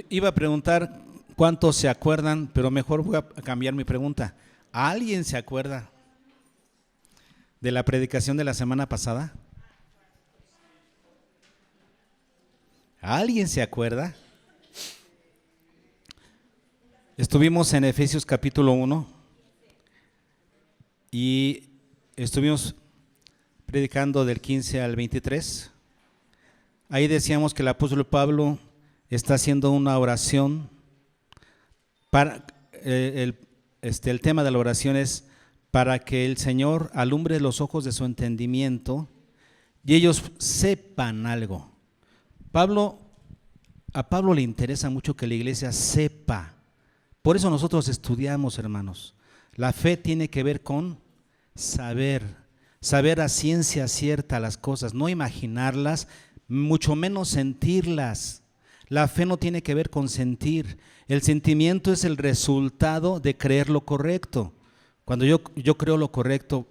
Iba a preguntar cuántos se acuerdan, pero mejor voy a cambiar mi pregunta. ¿Alguien se acuerda de la predicación de la semana pasada? ¿Alguien se acuerda? Estuvimos en Efesios capítulo 1 y estuvimos predicando del 15 al 23. Ahí decíamos que el apóstol Pablo está haciendo una oración para el tema de la oración es para que el Señor alumbre los ojos de su entendimiento y ellos sepan algo. A Pablo le interesa mucho que la iglesia sepa. Por eso nosotros estudiamos, hermanos. La fe tiene que ver con saber a ciencia cierta las cosas, no imaginarlas, mucho menos sentirlas. La fe no tiene que ver con sentir. El sentimiento es el resultado de creer lo correcto. Cuando yo creo lo correcto,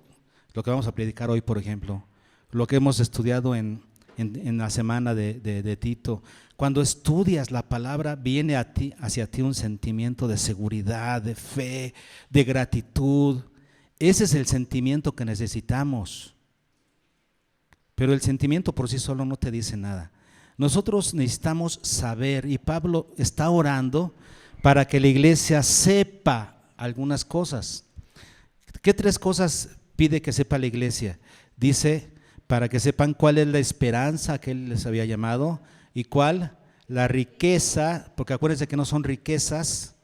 lo que vamos a predicar hoy, por ejemplo, lo que hemos estudiado en la semana de Tito, cuando estudias la palabra, viene hacia ti un sentimiento de seguridad, de fe, de gratitud. Ese es el sentimiento que necesitamos. Pero el sentimiento por sí solo no te dice nada. Nosotros necesitamos saber, y Pablo está orando para que la iglesia sepa algunas cosas. ¿Qué tres cosas pide que sepa la iglesia? Dice, para que sepan cuál es la esperanza que él les había llamado y cuál la riqueza, porque acuérdense que no son riquezas,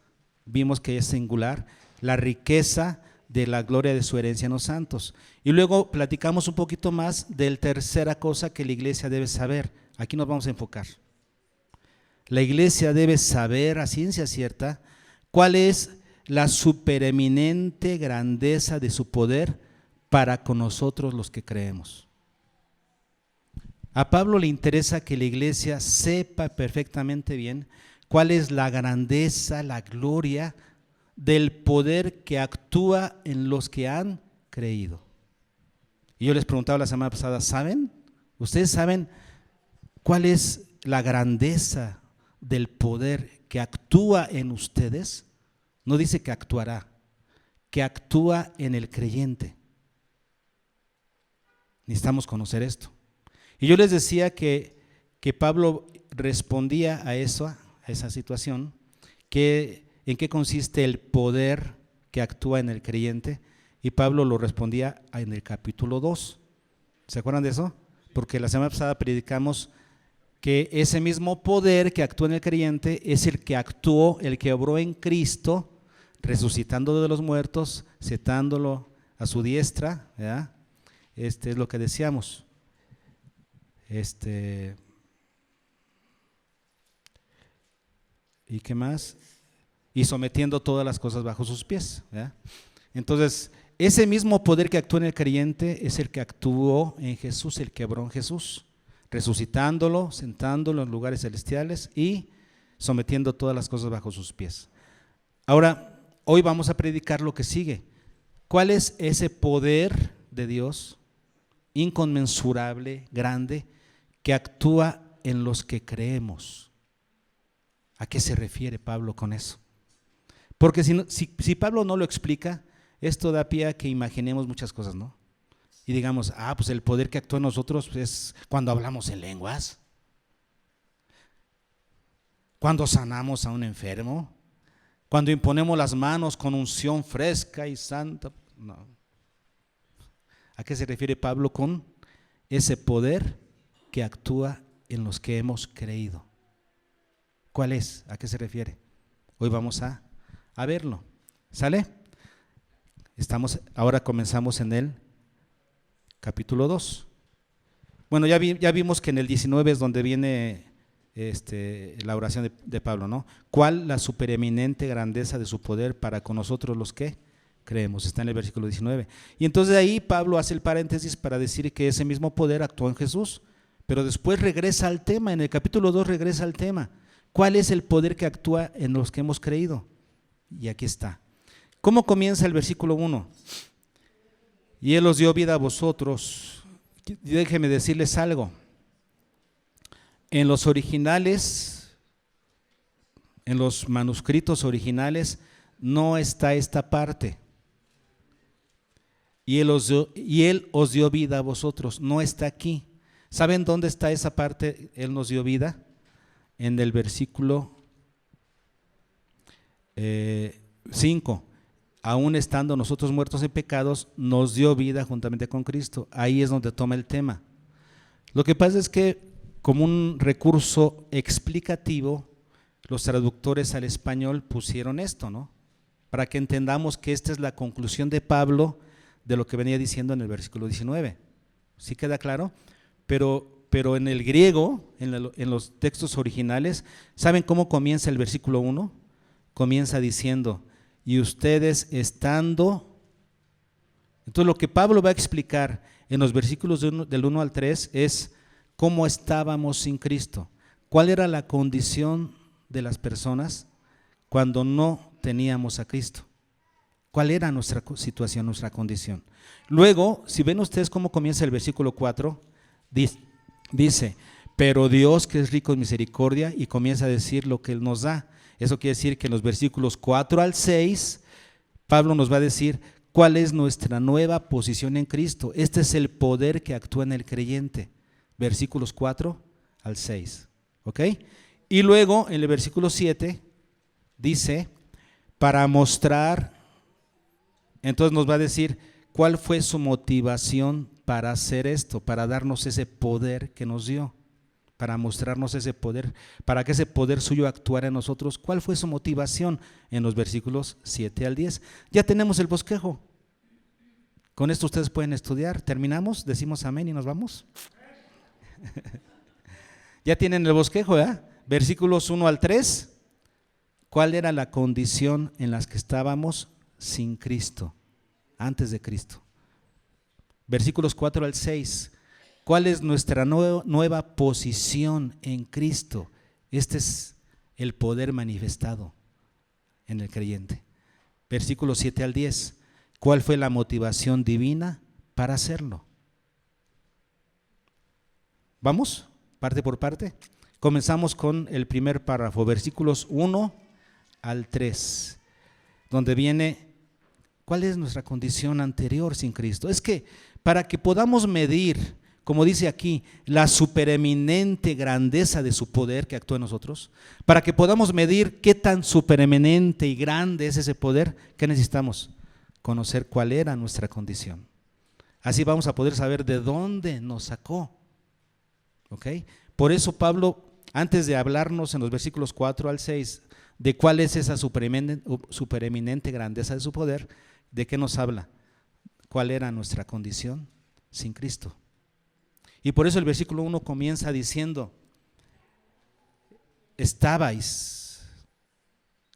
vimos que es singular, la riqueza de la gloria de su herencia en los santos. Y luego platicamos un poquito más de la tercera cosa que la iglesia debe saber. Aquí nos vamos a enfocar. La iglesia debe saber a ciencia cierta cuál es la supereminente grandeza de su poder para con nosotros los que creemos. A Pablo le interesa que la iglesia sepa perfectamente bien cuál es la grandeza, la gloria del poder que actúa en los que han creído. Y yo les preguntaba la semana pasada, ¿saben? ¿Ustedes saben cuál es la grandeza del poder que actúa en ustedes? No dice que actuará, que actúa en el creyente. Necesitamos conocer esto. Y yo les decía que Pablo respondía a esa situación, que en qué consiste el poder que actúa en el creyente, y Pablo lo respondía en el capítulo 2. ¿Se acuerdan de eso? Porque la semana pasada predicamos que ese mismo poder que actúa en el creyente es el que actuó, el que obró en Cristo, resucitándolo de los muertos, sentándolo a su diestra, ¿verdad? Es lo que decíamos. ¿Y qué más? Y sometiendo todas las cosas bajo sus pies, ¿verdad? Entonces, ese mismo poder que actúa en el creyente es el que actuó en Jesús, el que obró en Jesús, resucitándolo, sentándolo en lugares celestiales y sometiendo todas las cosas bajo sus pies. Ahora, hoy vamos a predicar lo que sigue. ¿Cuál es ese poder de Dios inconmensurable, grande, que actúa en los que creemos? ¿A qué se refiere Pablo con eso? Porque si Pablo no lo explica, esto da pie a que imaginemos muchas cosas, ¿no? Y digamos, pues el poder que actúa en nosotros es cuando hablamos en lenguas, cuando sanamos a un enfermo, cuando imponemos las manos con unción fresca y santa. No. ¿A qué se refiere Pablo con ese poder que actúa en los que hemos creído? ¿Cuál es? ¿A qué se refiere? Hoy vamos a verlo. ¿Sale? Ahora comenzamos en el capítulo 2. Bueno, ya vimos que en el 19 es donde viene la oración de Pablo, ¿no? ¿Cuál la supereminente grandeza de su poder para con nosotros los que creemos? Está en el versículo 19. Y entonces ahí Pablo hace el paréntesis para decir que ese mismo poder actuó en Jesús, pero después regresa al tema, en el capítulo 2 regresa al tema. ¿Cuál es el poder que actúa en los que hemos creído? Y aquí está. ¿Cómo comienza el versículo 1? Y Él os dio vida a vosotros. Déjenme decirles algo. En los originales En los manuscritos originales no está esta parte. Y él os dio vida a vosotros. No está aquí. ¿Saben dónde está esa parte? Él nos dio vida. En el versículo 5. Aún estando nosotros muertos en pecados, nos dio vida juntamente con Cristo. Ahí es donde toma el tema. Lo que pasa es que, como un recurso explicativo, los traductores al español pusieron esto, ¿no? Para que entendamos que esta es la conclusión de Pablo de lo que venía diciendo en el versículo 19. ¿Sí queda claro? Pero en el griego, en los textos originales, ¿saben cómo comienza el versículo 1? Comienza diciendo, y ustedes estando. Entonces lo que Pablo va a explicar en los versículos del 1 al 3 es cómo estábamos sin Cristo. ¿Cuál era la condición de las personas cuando no teníamos a Cristo? ¿Cuál era nuestra situación, nuestra condición? Luego, si ven ustedes cómo comienza el versículo 4, dice, pero Dios que es rico en misericordia, y comienza a decir lo que Él nos da. Eso quiere decir que en los versículos 4 al 6, Pablo nos va a decir cuál es nuestra nueva posición en Cristo. Este es el poder que actúa en el creyente. Versículos 4 al 6. ¿Ok? Y luego en el versículo 7 dice, para mostrar, entonces nos va a decir cuál fue su motivación para hacer esto, para darnos ese poder que nos dio, para mostrarnos ese poder, para que ese poder suyo actuara en nosotros. ¿Cuál fue su motivación? En los versículos 7 al 10. Ya tenemos el bosquejo. Con esto ustedes pueden estudiar. Terminamos, decimos amén y nos vamos. Ya tienen el bosquejo, ¿verdad? Versículos 1 al 3. ¿Cuál era la condición en las que estábamos sin Cristo, antes de Cristo? Versículos 4 al 6. ¿Cuál es nuestra nueva posición en Cristo? Este es el poder manifestado en el creyente. Versículos 7 al 10. ¿Cuál fue la motivación divina para hacerlo? ¿Vamos? Parte por parte. Comenzamos con el primer párrafo, versículos 1 al 3, donde viene cuál es nuestra condición anterior sin Cristo. Es que para que podamos medir, como dice aquí, la supereminente grandeza de su poder que actúa en nosotros, para que podamos medir qué tan supereminente y grande es ese poder, ¿qué necesitamos? Conocer cuál era nuestra condición. Así vamos a poder saber de dónde nos sacó. ¿Ok? Por eso Pablo, antes de hablarnos en los versículos 4 al 6 de cuál es esa supereminente grandeza de su poder, ¿de qué nos habla? ¿Cuál era nuestra condición sin Cristo? Y por eso el versículo 1 comienza diciendo,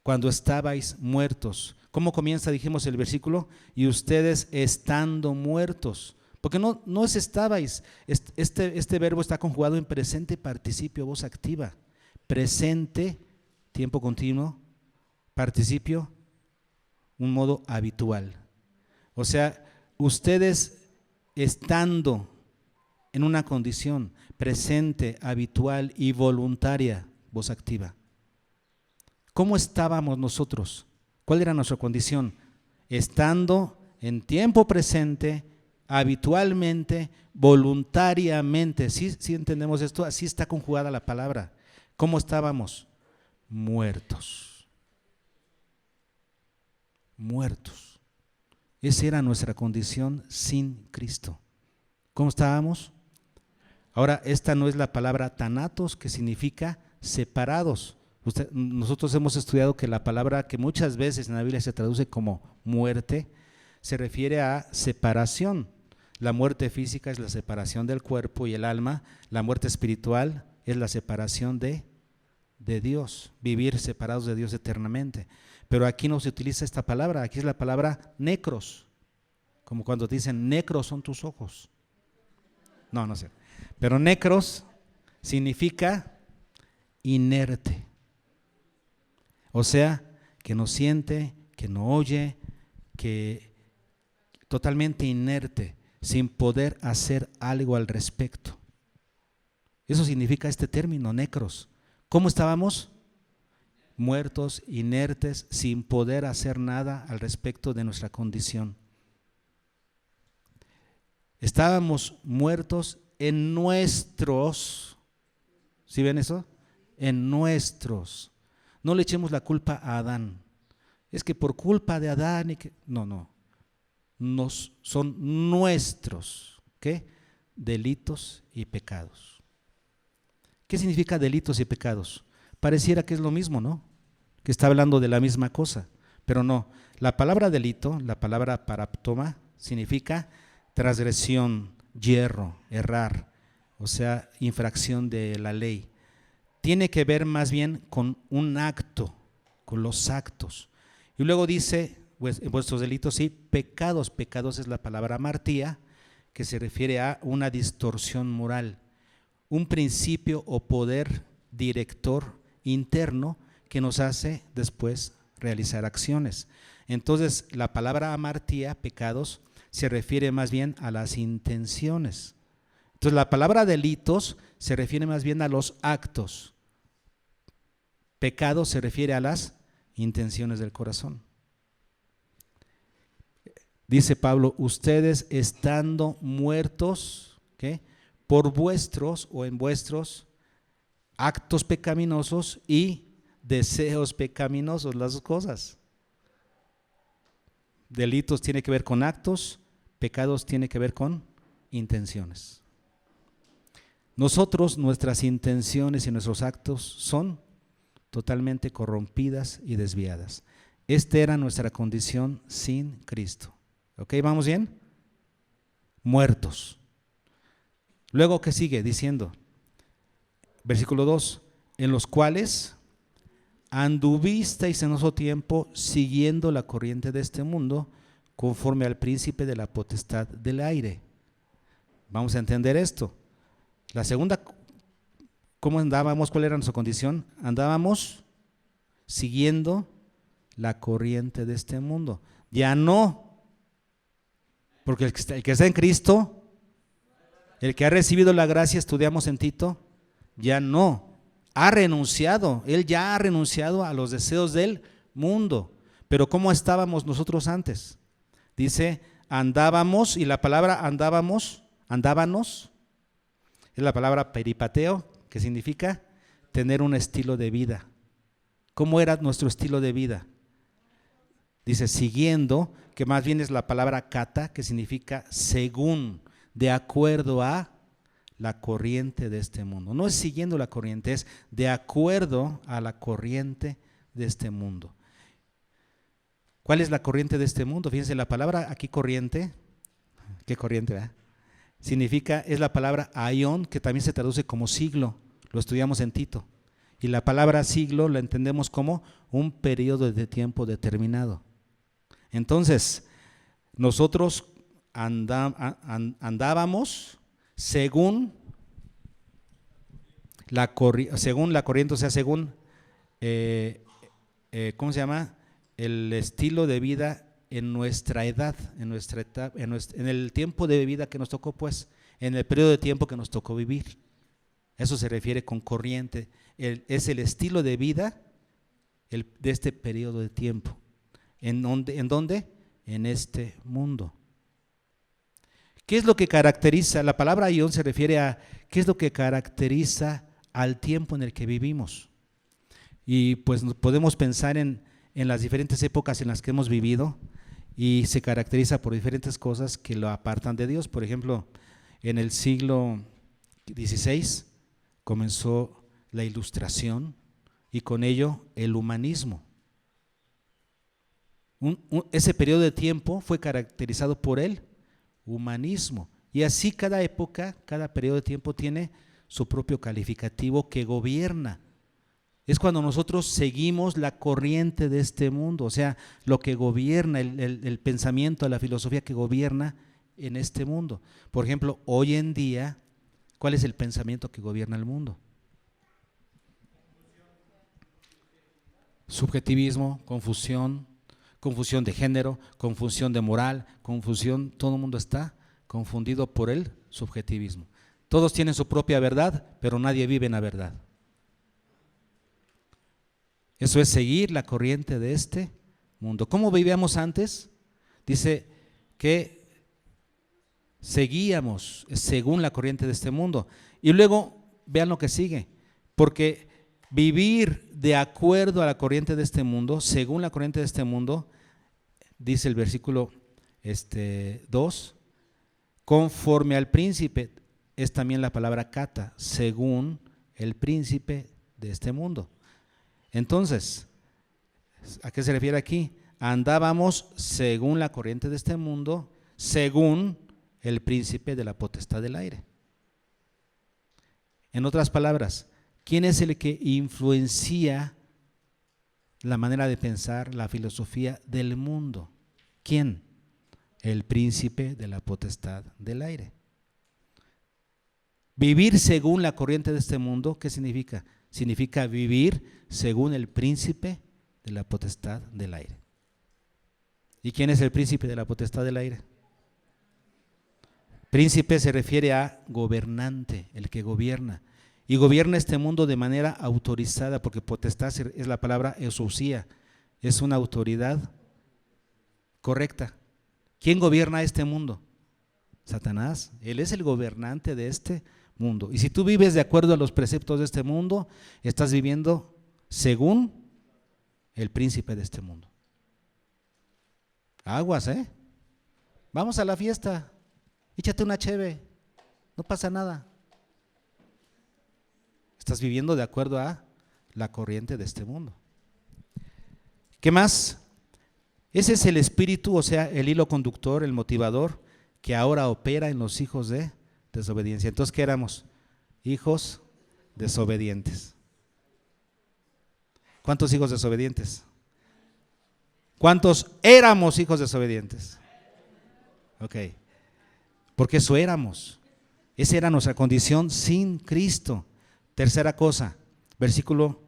cuando estabais muertos. ¿Cómo comienza? Dijimos el versículo, y ustedes estando muertos. Porque no es estabais, este verbo está conjugado en presente participio, voz activa. Presente, tiempo continuo, participio, un modo habitual. O sea, ustedes estando en una condición presente, habitual y voluntaria, voz activa. ¿Cómo estábamos nosotros? ¿Cuál era nuestra condición? Estando en tiempo presente, habitualmente, voluntariamente. ¿Sí entendemos esto? Así está conjugada la palabra. ¿Cómo estábamos? Muertos. Muertos. Esa era nuestra condición sin Cristo. ¿Cómo estábamos? Ahora, esta no es la palabra thanatos, que significa separados. Nosotros hemos estudiado que la palabra que muchas veces en la Biblia se traduce como muerte, se refiere a separación. La muerte física es la separación del cuerpo y el alma. La muerte espiritual es la separación de Dios, vivir separados de Dios eternamente. Pero aquí no se utiliza esta palabra, aquí es la palabra necros, como cuando te dicen necros son tus ojos. No sé. Pero necros significa inerte. O sea, que no siente, que no oye, que totalmente inerte, sin poder hacer algo al respecto. Eso significa este término, necros. ¿Cómo estábamos? muertos, inertes, sin poder hacer nada al respecto de nuestra condición. Estábamos muertos en nuestros, ¿sí ven eso? En nuestros. No le echemos la culpa a Adán. Es que por culpa de Adán y que no. Son nuestros, ¿qué? Delitos y pecados. ¿Qué significa delitos y pecados? Pareciera que es lo mismo, ¿no? Que está hablando de la misma cosa, pero no. La palabra delito, la palabra paraptoma, significa transgresión, yerro, errar, o sea, infracción de la ley. Tiene que ver más bien con un acto, con los actos. Y luego dice, pues, vuestros delitos, sí, pecados. Pecados es la palabra amartía, que se refiere a una distorsión moral, un principio o poder director interno que nos hace después realizar acciones. Entonces, la palabra amartía, pecados, se refiere más bien a las intenciones. Entonces, la palabra delitos se refiere más bien a los actos. Pecado se refiere a las intenciones del corazón. Dice Pablo, ustedes estando muertos, ¿qué? Por vuestros o en vuestros actos pecaminosos y deseos pecaminosos, las dos cosas. Delitos tiene que ver con actos, pecados tiene que ver con intenciones. Nosotros, nuestras intenciones y nuestros actos son totalmente corrompidas y desviadas. Esta era nuestra condición sin Cristo. ¿Ok? ¿Vamos bien? Muertos. Luego, ¿qué sigue? Diciendo, versículo 2, en los cuales anduvisteis en otro tiempo siguiendo la corriente de este mundo, conforme al príncipe de la potestad del aire. Vamos a entender esto. La segunda, ¿cómo andábamos? ¿Cuál era nuestra condición? Andábamos siguiendo la corriente de este mundo. Ya no, porque el que está en Cristo, el que ha recibido la gracia, estudiamos en Tito, ya no, ha renunciado, él ya ha renunciado a los deseos del mundo. Pero ¿cómo estábamos nosotros antes? Dice, andábamos, y la palabra andábamos, andábanos, es la palabra peripateo, que significa tener un estilo de vida. ¿Cómo era nuestro estilo de vida? Dice siguiendo, que más bien es la palabra kata, que significa según, de acuerdo a la corriente de este mundo. No es siguiendo la corriente, es de acuerdo a la corriente de este mundo. ¿Cuál es la corriente de este mundo? Fíjense, la palabra aquí corriente, ¿qué corriente, verdad? Significa, es la palabra aion, que también se traduce como siglo, lo estudiamos en Tito. Y la palabra siglo la entendemos como un periodo de tiempo determinado. Entonces, nosotros andábamos según la corriente, o sea, según, ¿cómo se llama? El estilo de vida en nuestra edad, en nuestra etapa, en el tiempo de vida que nos tocó, pues, en el periodo de tiempo que nos tocó vivir. Eso se refiere con corriente, es el estilo de vida de este periodo de tiempo. ¿En dónde? En este mundo. ¿Qué es lo que caracteriza? La palabra ión se refiere a qué es lo que caracteriza al tiempo en el que vivimos. Y pues podemos pensar en las diferentes épocas en las que hemos vivido, y se caracteriza por diferentes cosas que lo apartan de Dios. Por ejemplo, en el siglo XVI comenzó la Ilustración y con ello el humanismo. Ese periodo de tiempo fue caracterizado por el humanismo, y así cada época, cada periodo de tiempo tiene su propio calificativo que gobierna. Es cuando nosotros seguimos la corriente de este mundo, o sea, lo que gobierna, el pensamiento, la filosofía que gobierna en este mundo. Por ejemplo, hoy en día, ¿cuál es el pensamiento que gobierna el mundo? Subjetivismo, confusión de género, confusión de moral, confusión, todo el mundo está confundido por el subjetivismo. Todos tienen su propia verdad, pero nadie vive en la verdad. Eso es seguir la corriente de este mundo. ¿Cómo vivíamos antes? Dice que seguíamos según la corriente de este mundo. Y luego vean lo que sigue, porque vivir de acuerdo a la corriente de este mundo, según la corriente de este mundo, dice el versículo 2, conforme al príncipe, es también la palabra kata, según el príncipe de este mundo. Entonces, ¿a qué se refiere aquí? Andábamos según la corriente de este mundo, según el príncipe de la potestad del aire. En otras palabras, ¿quién es el que influencia la manera de pensar, la filosofía del mundo? ¿Quién? El príncipe de la potestad del aire. Vivir según la corriente de este mundo, ¿qué significa? Significa vivir según el príncipe de la potestad del aire. ¿Y quién es el príncipe de la potestad del aire? Príncipe se refiere a gobernante, el que gobierna. Y gobierna este mundo de manera autorizada, porque potestad es la palabra exousia, es una autoridad correcta. ¿Quién gobierna este mundo? Satanás. Él es el gobernante de este mundo. Y si tú vives de acuerdo a los preceptos de este mundo, estás viviendo según el príncipe de este mundo. Aguas, vamos a la fiesta, échate una cheve, no pasa nada. Estás viviendo de acuerdo a la corriente de este mundo. ¿Qué más? Ese es el espíritu, o sea, el hilo conductor, el motivador, que ahora opera en los hijos de desobediencia. Entonces, ¿qué éramos? Hijos desobedientes. ¿Cuántos hijos desobedientes? ¿Cuántos éramos hijos desobedientes? Ok, porque eso éramos. Esa era nuestra condición sin Cristo. Tercera cosa, versículo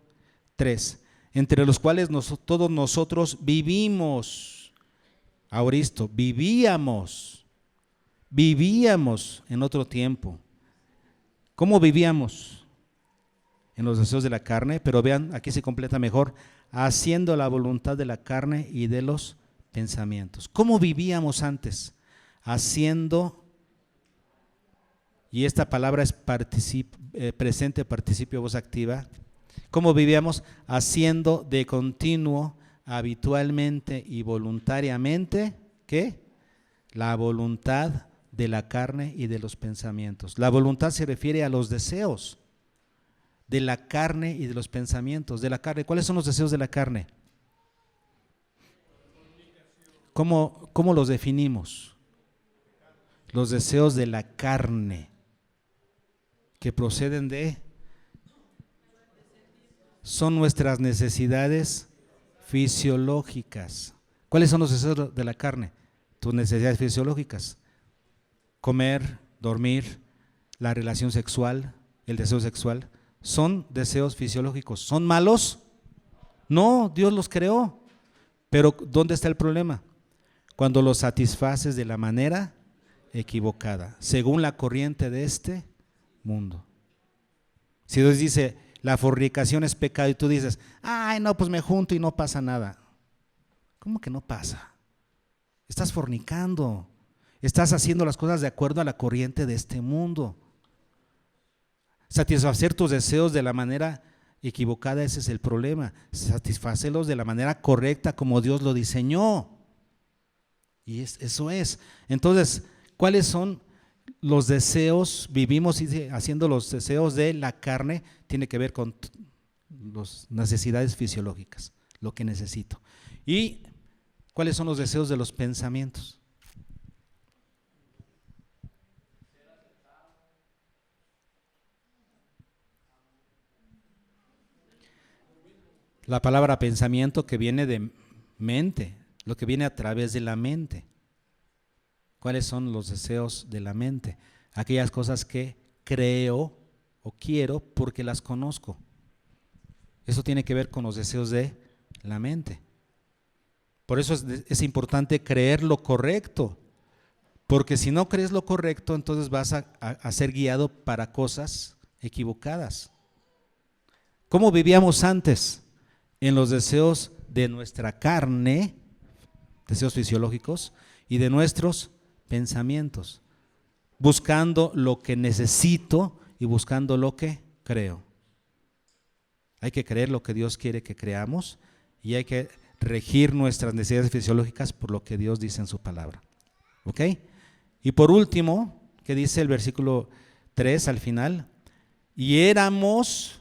3, entre los cuales todos nosotros vivimos. Auristo, vivíamos en otro tiempo. ¿Cómo vivíamos? En los deseos de la carne, pero vean, aquí se completa mejor, haciendo la voluntad de la carne y de los pensamientos. ¿Cómo vivíamos antes? Haciendo, y esta palabra es presente participio voz activa. ¿Cómo vivíamos? Haciendo de continuo, habitualmente y voluntariamente, ¿qué? La voluntad de la carne y de los pensamientos. La voluntad se refiere a los deseos de la carne y de los pensamientos de la carne. ¿Cuáles son los deseos de la carne? ¿Cómo los definimos? Los deseos de la carne que proceden son nuestras necesidades fisiológicas. ¿Cuáles son los deseos de la carne? Tus necesidades fisiológicas: comer, dormir, la relación sexual, el deseo sexual. Son deseos fisiológicos. ¿Son malos? No, Dios los creó. Pero ¿dónde está el problema? Cuando los satisfaces de la manera equivocada, según la corriente de este mundo. Si Dios dice, la fornicación es pecado, y tú dices, ay, no, pues me junto y no pasa nada. ¿Cómo que no pasa? Estás fornicando, estás haciendo las cosas de acuerdo a la corriente de este mundo. Satisfacer tus deseos de la manera equivocada, ese es el problema. Satisfácelos de la manera correcta como Dios lo diseñó. Y eso es. Entonces, ¿cuáles son los deseos? Vivimos haciendo los deseos de la carne, tiene que ver con las necesidades fisiológicas, lo que necesito. ¿Y cuáles son los deseos de los pensamientos? La palabra pensamiento, que viene de mente, lo que viene a través de la mente. ¿Cuáles son los deseos de la mente? Aquellas cosas que creo o quiero porque las conozco. Eso tiene que ver con los deseos de la mente. Por eso es importante creer lo correcto, porque si no crees lo correcto, entonces vas a ser guiado para cosas equivocadas. ¿Cómo vivíamos antes? en los deseos de nuestra carne, deseos fisiológicos, y de nuestros pensamientos, buscando lo que necesito y buscando lo que creo. Hay que creer lo que Dios quiere que creamos y hay que regir nuestras necesidades fisiológicas por lo que Dios dice en su palabra. ¿Ok? Y por último, ¿qué dice el versículo 3 al final? Y éramos,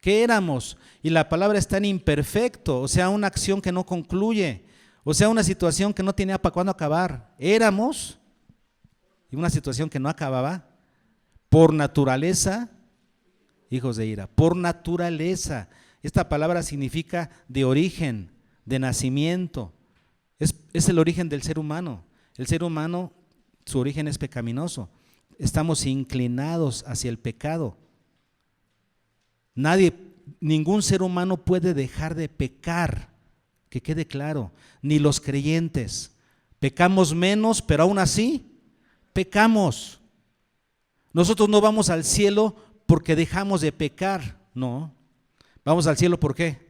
¿qué éramos? Y la palabra es tan imperfecto, o sea, una acción que no concluye, o sea, una situación que no tenía para cuándo acabar. Éramos, y una situación que no acababa, por naturaleza, hijos de ira, por naturaleza. Esta palabra significa de origen, de nacimiento. Es el origen del ser humano. El ser humano, su origen es pecaminoso. Estamos inclinados hacia el pecado. Ningún ser humano puede dejar de pecar, que quede claro, ni los creyentes. Pecamos menos, pero aún así pecamos. Nosotros no vamos al cielo porque dejamos de pecar, no. Vamos al cielo ¿por qué?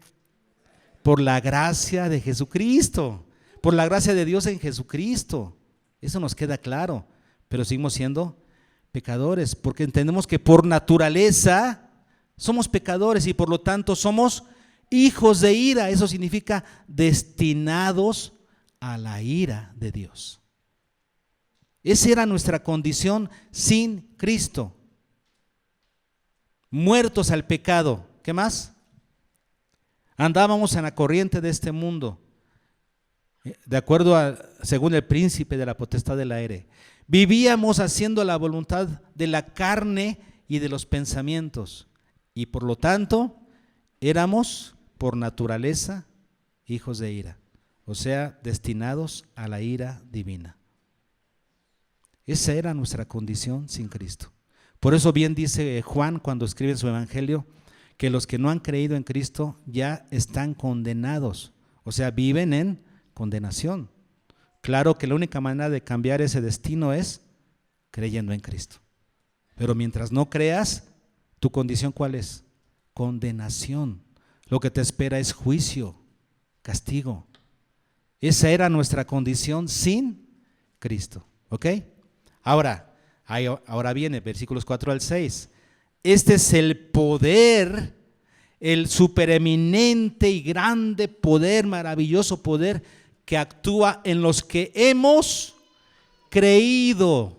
Por la gracia de Jesucristo, por la gracia de Dios en Jesucristo. Eso nos queda claro, pero seguimos siendo pecadores, porque entendemos que por naturaleza somos pecadores y por lo tanto somos hijos de ira. Eso significa destinados a la ira de Dios. Esa era nuestra condición sin Cristo. Muertos al pecado. ¿Qué más? Andábamos en la corriente de este mundo, de acuerdo según el príncipe de la potestad del aire. Vivíamos haciendo la voluntad de la carne y de los pensamientos. Y por lo tanto, éramos por naturaleza hijos de ira. O sea, destinados a la ira divina. Esa era nuestra condición sin Cristo. Por eso bien dice Juan cuando escribe en su evangelio, que los que no han creído en Cristo ya están condenados, o sea, viven en condenación. Claro que la única manera de cambiar ese destino es creyendo en Cristo. Pero mientras no creas, ¿tu condición cuál es? Condenación. Lo que te espera es juicio, castigo. Esa era nuestra condición sin Cristo. ¿Ok? Ahora viene versículos 4 al 6. Este es el poder, el supereminente y grande poder, maravilloso poder que actúa en los que hemos creído.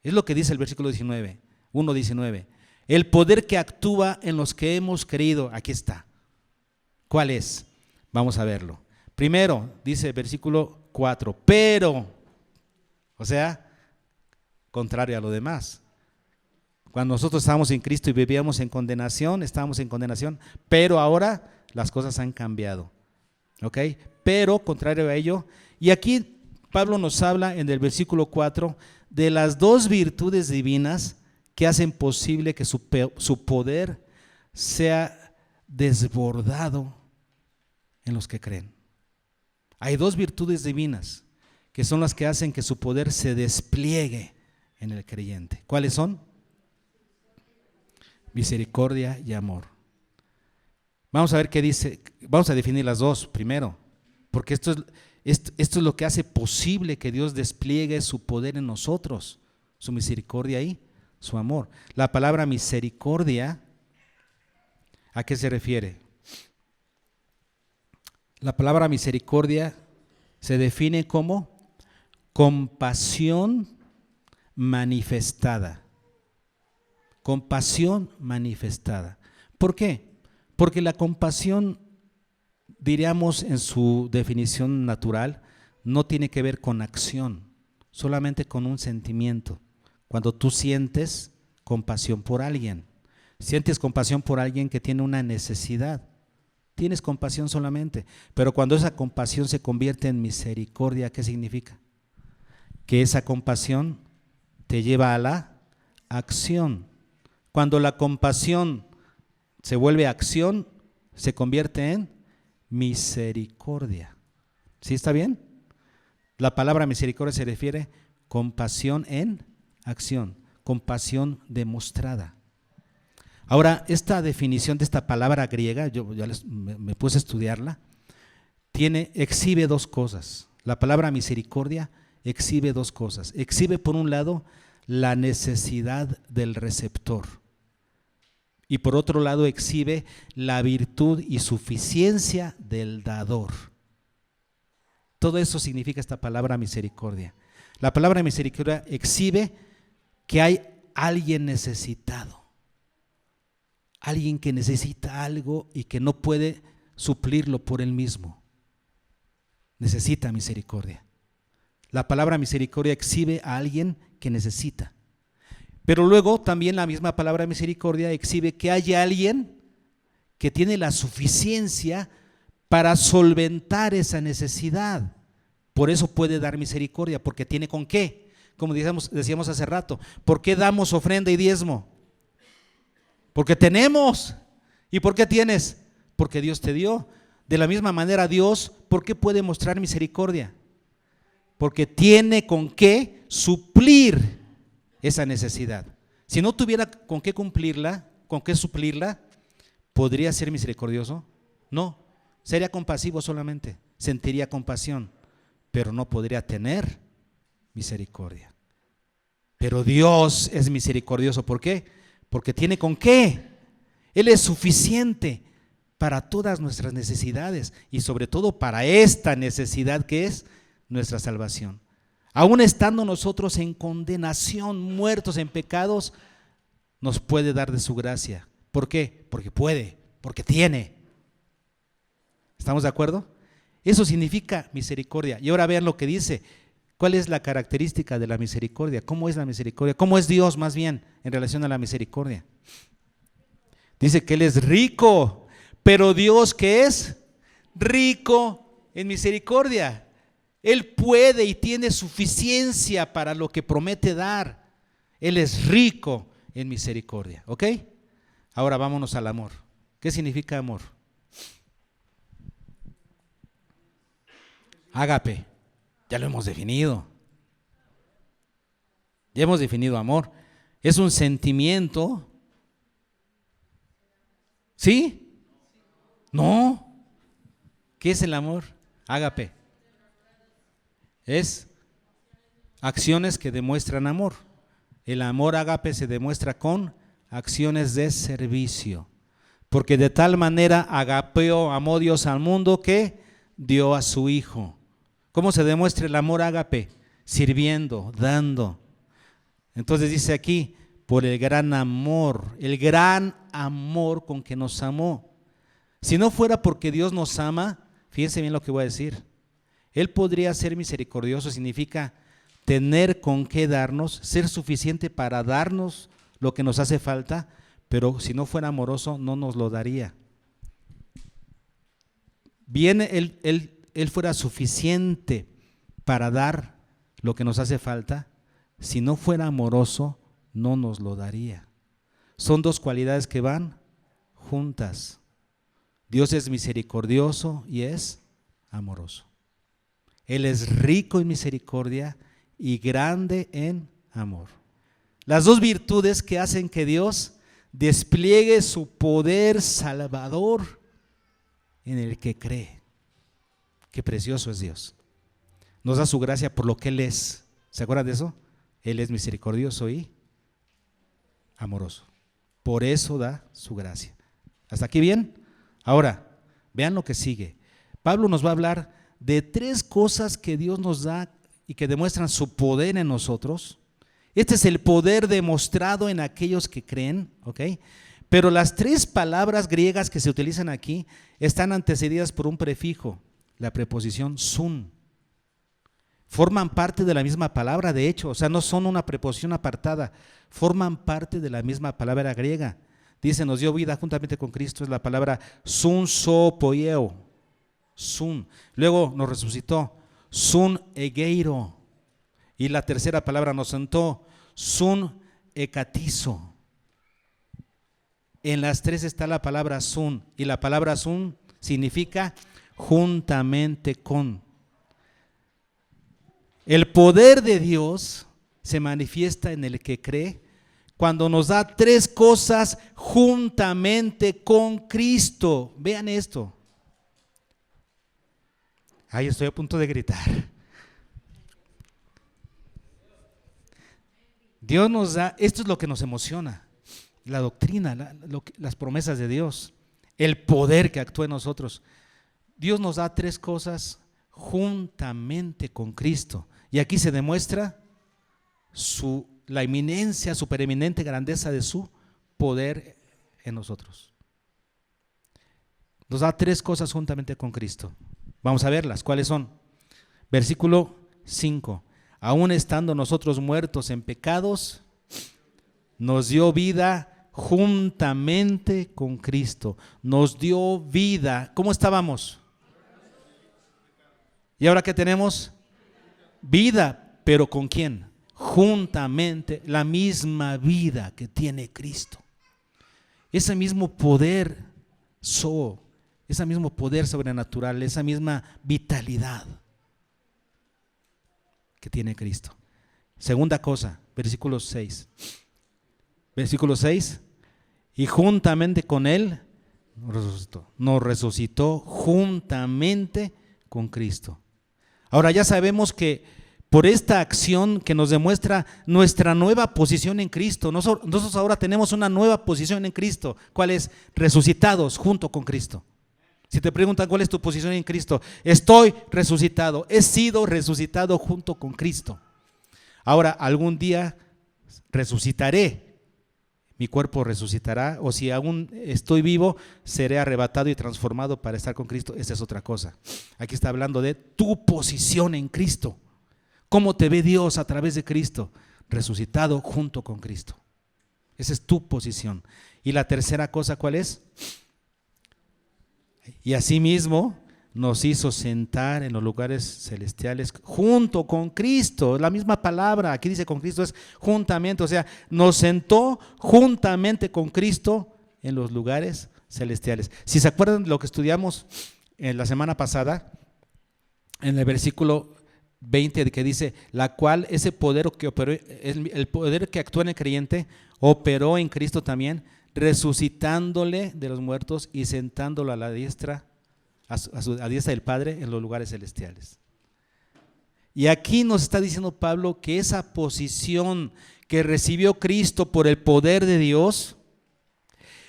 Es lo que dice el versículo 1:19. El poder que actúa en los que hemos creído. Aquí está. ¿Cuál es? Vamos a verlo. Primero, dice el versículo 4, pero, o sea, contrario a lo demás. Cuando nosotros estábamos en Cristo y vivíamos en condenación, estábamos en condenación, pero ahora las cosas han cambiado. ¿Ok? Pero, contrario a ello, y aquí Pablo nos habla en el versículo 4 de las dos virtudes divinas que hacen posible que su poder sea desbordado en los que creen. Hay dos virtudes divinas que son las que hacen que su poder se despliegue en el creyente. ¿Cuáles son? Misericordia y amor. Vamos a ver qué dice. Vamos a definir las dos primero, porque esto es lo que hace posible que Dios despliegue su poder en nosotros, su misericordia y su amor. La palabra misericordia, ¿a qué se refiere? La palabra misericordia se define como compasión manifestada. Compasión manifestada. ¿Por qué? Porque la compasión, diríamos en su definición natural, no tiene que ver con acción, solamente con un sentimiento. Cuando tú sientes compasión por alguien, sientes compasión por alguien que tiene una necesidad, tienes compasión solamente. Pero cuando esa compasión se convierte en misericordia, ¿qué significa? Que esa compasión te lleva a la acción. Cuando la compasión se vuelve acción, se convierte en misericordia. ¿Sí está bien? La palabra misericordia se refiere a compasión en acción, compasión demostrada. Ahora, esta definición de esta palabra griega, yo ya me puse a estudiarla, exhibe dos cosas. La palabra misericordia exhibe dos cosas. Exhibe, por un lado, la necesidad del receptor, y por otro lado exhibe la virtud y suficiencia del dador. Todo eso significa esta palabra misericordia. La palabra misericordia exhibe que hay alguien necesitado, alguien que necesita algo y que no puede suplirlo por él mismo. Necesita misericordia. La palabra misericordia exhibe a alguien que necesita. Pero luego también la misma palabra misericordia exhibe que hay alguien que tiene la suficiencia para solventar esa necesidad. Por eso puede dar misericordia, porque tiene con qué. Como decíamos hace rato, ¿por qué damos ofrenda y diezmo? Porque tenemos. ¿Y por qué tienes? Porque Dios te dio. De la misma manera Dios, ¿por qué puede mostrar misericordia? Porque tiene con qué suplir esa necesidad. Si no tuviera con qué cumplirla, con qué suplirla, ¿podría ser misericordioso? No, sería compasivo solamente, sentiría compasión, pero no podría tener misericordia. Pero Dios es misericordioso, ¿por qué? Porque tiene con qué. Él es suficiente para todas nuestras necesidades y sobre todo para esta necesidad que es nuestra salvación. Aún estando nosotros en condenación, muertos en pecados, nos puede dar de su gracia. ¿Por qué? Porque puede, porque tiene. ¿Estamos de acuerdo? Eso significa misericordia. Y ahora vean lo que dice. ¿Cuál es la característica de la misericordia? ¿Cómo es la misericordia? ¿Cómo es Dios más bien en relación a la misericordia? Dice que Él es rico, pero Dios, ¿qué es? Rico en misericordia. Él puede y tiene suficiencia para lo que promete dar. Él es rico en misericordia, ¿ok? Ahora vámonos al amor. ¿Qué significa amor? Ágape, ya lo hemos definido. Ya hemos definido amor. Es un sentimiento. ¿Sí? No. ¿Qué es el amor? Ágape. Es acciones que demuestran amor. El amor ágape se demuestra con acciones de servicio. Porque de tal manera agapeó, amó Dios al mundo que dio a su Hijo. ¿Cómo se demuestra el amor ágape? Sirviendo, dando. Entonces dice aquí, por el gran amor con que nos amó. Si no fuera porque Dios nos ama, fíjense bien lo que voy a decir. Él podría ser misericordioso, significa tener con qué darnos, ser suficiente para darnos lo que nos hace falta, pero si no fuera amoroso no nos lo daría. Bien, él fuera suficiente para dar lo que nos hace falta, si no fuera amoroso no nos lo daría. Son dos cualidades que van juntas. Dios es misericordioso y es amoroso. Él es rico en misericordia y grande en amor. Las dos virtudes que hacen que Dios despliegue su poder salvador en el que cree. Qué precioso es Dios. Nos da su gracia por lo que Él es. ¿Se acuerdan de eso? Él es misericordioso y amoroso. Por eso da su gracia. ¿Hasta aquí bien? Ahora, vean lo que sigue. Pablo nos va a hablar de tres cosas que Dios nos da y que demuestran su poder en nosotros. Este es el poder demostrado en aquellos que creen, ¿ok? Pero las tres palabras griegas que se utilizan aquí están antecedidas por un prefijo, la preposición sun. Forman parte de la misma palabra, de hecho, o sea, no son una preposición apartada, forman parte de la misma palabra griega. Dice, nos dio vida juntamente con Cristo, es la palabra sun so poieo. Sun. Luego nos resucitó, sun egeiro. Y la tercera palabra nos sentó, sun ekatizo. En las tres está la palabra sun, y la palabra sun significa juntamente con. El poder de Dios se manifiesta en el que cree cuando nos da tres cosas juntamente con Cristo. Vean esto. Ay, estoy a punto de gritar. Dios nos da, esto es lo que nos emociona, la doctrina, las promesas de Dios, el poder que actúa en nosotros. Dios nos da tres cosas juntamente con Cristo. Y aquí se demuestra la eminencia, supereminente grandeza de su poder en nosotros. Nos da tres cosas juntamente con Cristo. Vamos a verlas, ¿cuáles son? Versículo 5. Aún estando nosotros muertos en pecados, nos dio vida juntamente con Cristo. Nos dio vida. ¿Cómo estábamos? ¿Y ahora qué tenemos? Vida, pero ¿con quién? Juntamente, la misma vida que tiene Cristo. Ese mismo poder, ese mismo poder sobrenatural, esa misma vitalidad que tiene Cristo. Segunda cosa, versículo 6. Versículo 6. Y juntamente con Él nos resucitó juntamente con Cristo. Ahora ya sabemos que por esta acción que nos demuestra nuestra nueva posición en Cristo, nosotros ahora tenemos una nueva posición en Cristo. ¿Cuál es? Resucitados junto con Cristo. Si te preguntan cuál es tu posición en Cristo, estoy resucitado, he sido resucitado junto con Cristo. Ahora, algún día resucitaré, mi cuerpo resucitará, o si aún estoy vivo, seré arrebatado y transformado para estar con Cristo. Esa es otra cosa. Aquí está hablando de tu posición en Cristo. ¿Cómo te ve Dios a través de Cristo? Resucitado junto con Cristo. Esa es tu posición. Y la tercera cosa, ¿cuál es? Y asimismo nos hizo sentar en los lugares celestiales junto con Cristo. La misma palabra, aquí dice con Cristo, es juntamente, o sea, nos sentó juntamente con Cristo en los lugares celestiales. Si se acuerdan de lo que estudiamos en la semana pasada, en el versículo 20, que dice, la cual ese poder que operó, el poder que actúa en el creyente, operó en Cristo también, resucitándole de los muertos y sentándolo a la diestra, a diestra del Padre en los lugares celestiales. Y aquí nos está diciendo Pablo que esa posición que recibió Cristo por el poder de Dios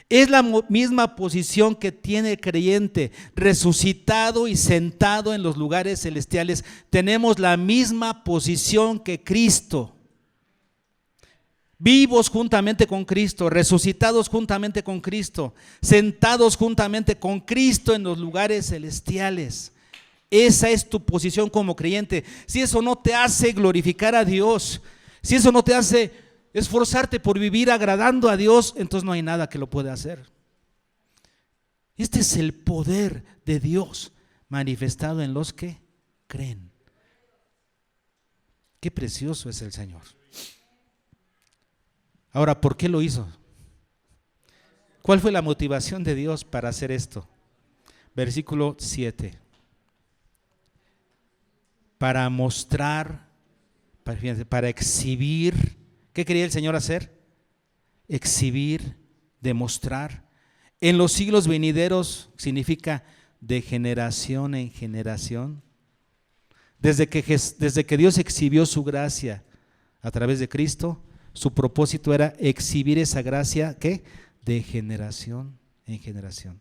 es la misma posición que tiene el creyente, resucitado y sentado en los lugares celestiales. Tenemos la misma posición que Cristo. Vivos juntamente con Cristo, resucitados juntamente con Cristo, sentados juntamente con Cristo en los lugares celestiales. Esa es tu posición como creyente. Si eso no te hace glorificar a Dios, si eso no te hace esforzarte por vivir agradando a Dios, entonces no hay nada que lo pueda hacer. Este es el poder de Dios manifestado en los que creen. Qué precioso es el Señor. Ahora, ¿por qué lo hizo? ¿Cuál fue la motivación de Dios para hacer esto? Versículo 7. Para mostrar, para exhibir. ¿Qué quería el Señor hacer? Exhibir, demostrar. En los siglos venideros significa de generación en generación. Desde que Dios exhibió su gracia a través de Cristo, su propósito era exhibir esa gracia, ¿qué? De generación en generación.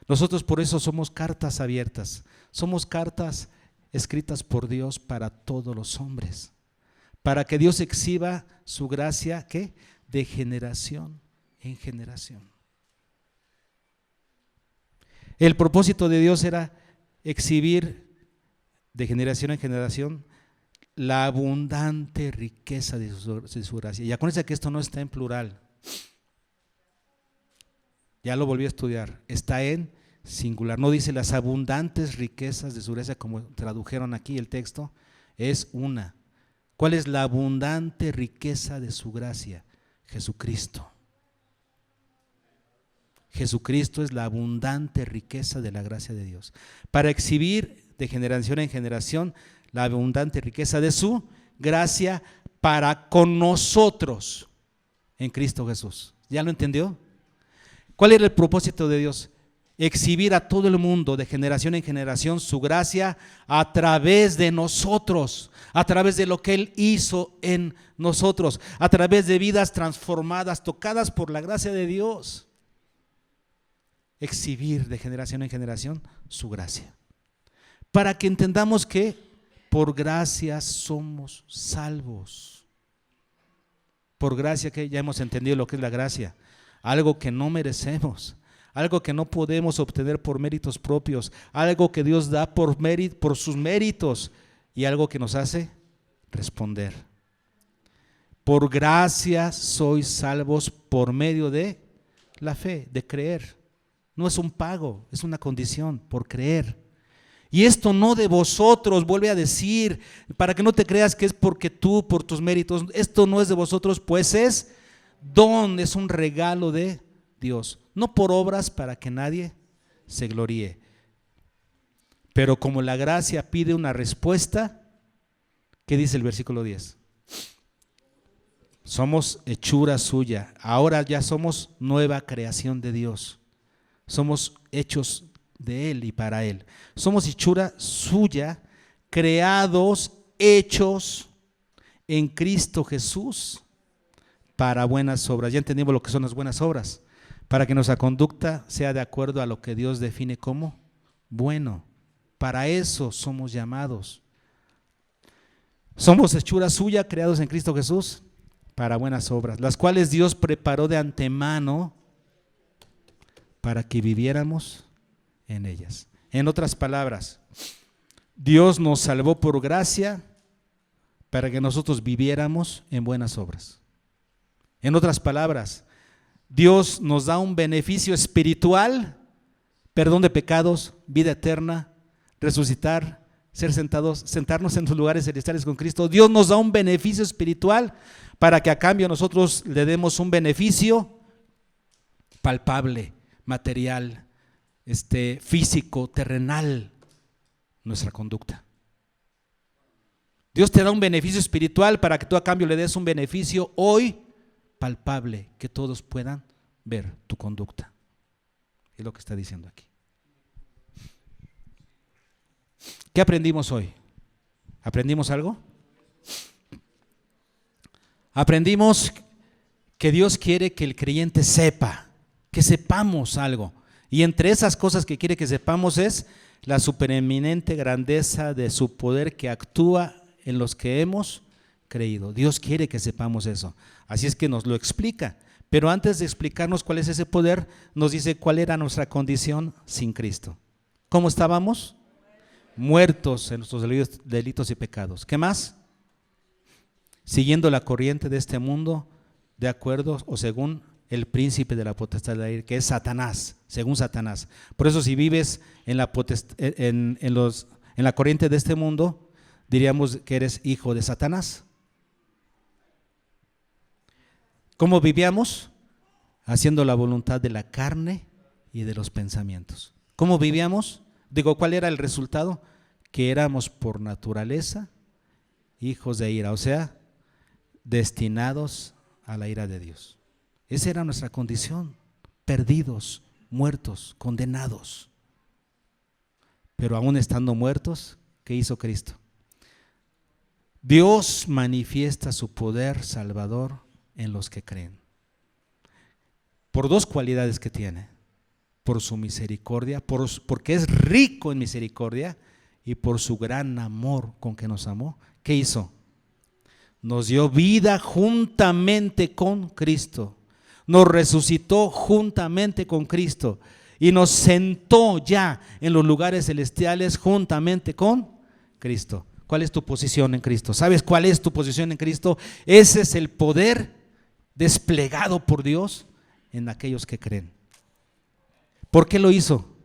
Nosotros por eso somos cartas abiertas, somos cartas escritas por Dios para todos los hombres, para que Dios exhiba su gracia, ¿qué? De generación en generación. El propósito de Dios era exhibir de generación en generación la abundante riqueza de su gracia. Y acuérdense que esto no está en plural. Ya lo volví a estudiar. Está en singular. No dice las abundantes riquezas de su gracia como tradujeron aquí el texto. Es una. ¿Cuál es la abundante riqueza de su gracia? Jesucristo. Jesucristo es la abundante riqueza de la gracia de Dios. Para exhibir de generación en generación la abundante riqueza de su gracia para con nosotros. en Cristo Jesús. ¿Ya lo entendió? ¿Cuál era el propósito de Dios? Exhibir a todo el mundo de generación en generación su gracia a través de nosotros, a través de lo que Él hizo en nosotros, a través de vidas transformadas, tocadas por la gracia de Dios. Exhibir de generación en generación su gracia, para que entendamos que por gracia somos salvos. Por gracia, que ya hemos entendido lo que es la gracia, algo que no merecemos, algo que no podemos obtener por méritos propios, algo que Dios da por sus méritos, y algo que nos hace responder. Por gracia sois salvos por medio de la fe, de creer. No es un pago, es una condición, por creer. Y esto no de vosotros, vuelve a decir, para que no te creas que es porque tú, por tus méritos. Esto no es de vosotros, pues es don, es un regalo de Dios. No por obras para que nadie se gloríe. Pero como la gracia pide una respuesta, ¿qué dice el versículo 10? Somos hechura suya. Ahora ya somos nueva creación de Dios. Somos hechos de Él y para Él. Somos hechura suya, creados, hechos en Cristo Jesús para buenas obras. Ya entendimos lo que son las buenas obras. Para que nuestra conducta sea de acuerdo a lo que Dios define como bueno. Para eso somos llamados. Somos hechura suya, creados en Cristo Jesús para buenas obras, las cuales Dios preparó de antemano para que viviéramos en ellas. En otras palabras, Dios nos salvó por gracia para que nosotros viviéramos en buenas obras. En otras palabras, Dios nos da un beneficio espiritual, perdón de pecados, vida eterna, resucitar, sentarnos en los lugares celestiales con Cristo. Dios nos da un beneficio espiritual para que a cambio nosotros le demos un beneficio palpable, material, físico, terrenal, nuestra conducta. Dios te da un beneficio espiritual para que tú a cambio le des un beneficio hoy palpable, que todos puedan ver tu conducta. Es lo que está diciendo aquí. ¿Qué aprendimos hoy? ¿Aprendimos algo? Aprendimos que Dios quiere que el creyente sepa, que sepamos algo. Y entre esas cosas que quiere que sepamos es la supereminente grandeza de su poder que actúa en los que hemos creído. Dios quiere que sepamos eso. Así es que nos lo explica. Pero antes de explicarnos cuál es ese poder, nos dice cuál era nuestra condición sin Cristo. ¿Cómo estábamos? Muertos en nuestros delitos y pecados. ¿Qué más? Siguiendo la corriente de este mundo, de acuerdo o según el príncipe de la potestad del aire, que es Satanás, según Satanás. Por eso si vives en la corriente de este mundo, diríamos que eres hijo de Satanás. ¿Cómo vivíamos? Haciendo la voluntad de la carne y de los pensamientos. ¿Cómo vivíamos? ¿Cuál era el resultado? Que éramos por naturaleza hijos de ira, o sea, destinados a la ira de Dios. Esa era nuestra condición, perdidos, muertos, condenados. Pero aún estando muertos, ¿qué hizo Cristo? Dios manifiesta su poder salvador en los que creen. Por dos cualidades que tiene. Por su misericordia, porque es rico en misericordia, y por su gran amor con que nos amó. ¿Qué hizo? Nos dio vida juntamente con Cristo, nos resucitó juntamente con Cristo y nos sentó ya en los lugares celestiales juntamente con Cristo. ¿Cuál es tu posición en Cristo? ¿Sabes cuál es tu posición en Cristo? Ese es el poder desplegado por Dios en aquellos que creen. ¿Por qué lo hizo?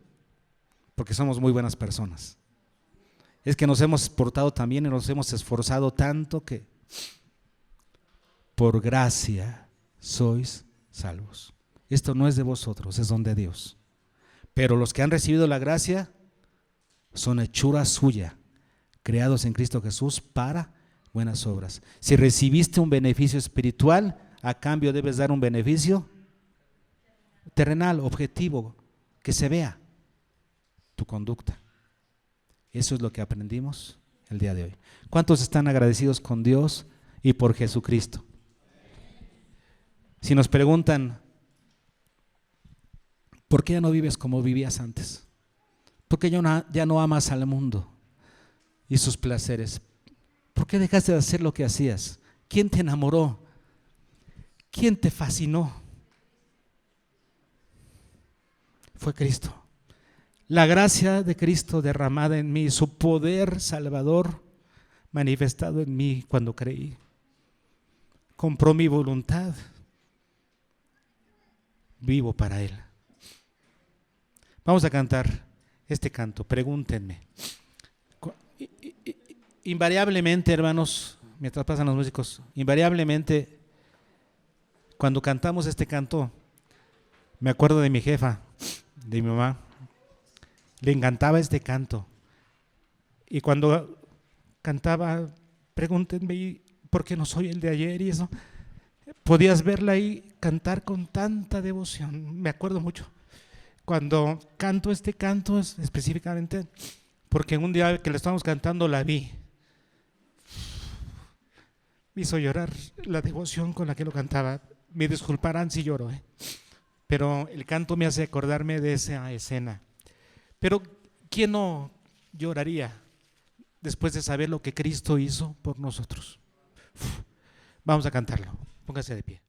Porque somos muy buenas personas. Es que nos hemos portado tan bien y nos hemos esforzado tanto que por gracia sois salvos. Esto no es de vosotros, es don de Dios. Pero los que han recibido la gracia son hechura suya, creados en Cristo Jesús para buenas obras. Si recibiste un beneficio espiritual, a cambio debes dar un beneficio terrenal, objetivo, que se vea tu conducta. Eso es lo que aprendimos el día de hoy. ¿Cuántos están agradecidos con Dios y por Jesucristo? Si nos preguntan, ¿por qué ya no vives como vivías antes? ¿Por qué ya no amas al mundo y sus placeres? ¿Por qué dejaste de hacer lo que hacías? ¿Quién te enamoró? ¿Quién te fascinó? Fue Cristo. La gracia de Cristo derramada en mí, su poder salvador manifestado en mí cuando creí. Compró mi voluntad. Vivo para Él. Vamos a cantar este canto. Pregúntenme. Invariablemente, hermanos, mientras pasan los músicos, invariablemente, cuando cantamos este canto, me acuerdo de mi jefa, de mi mamá. Le encantaba este canto. Y cuando cantaba, pregúntenme, ¿por qué no soy el de ayer? Y eso, podías verla ahí cantar con tanta devoción. Me acuerdo mucho. Cuando canto este canto específicamente, porque un día que le estábamos cantando la vi. Me hizo llorar la devoción con la que lo cantaba. Me disculparán si lloro, pero el canto me hace acordarme de esa escena. Pero ¿quién no lloraría después de saber lo que Cristo hizo por nosotros? Vamos a cantarlo. Póngase de pie.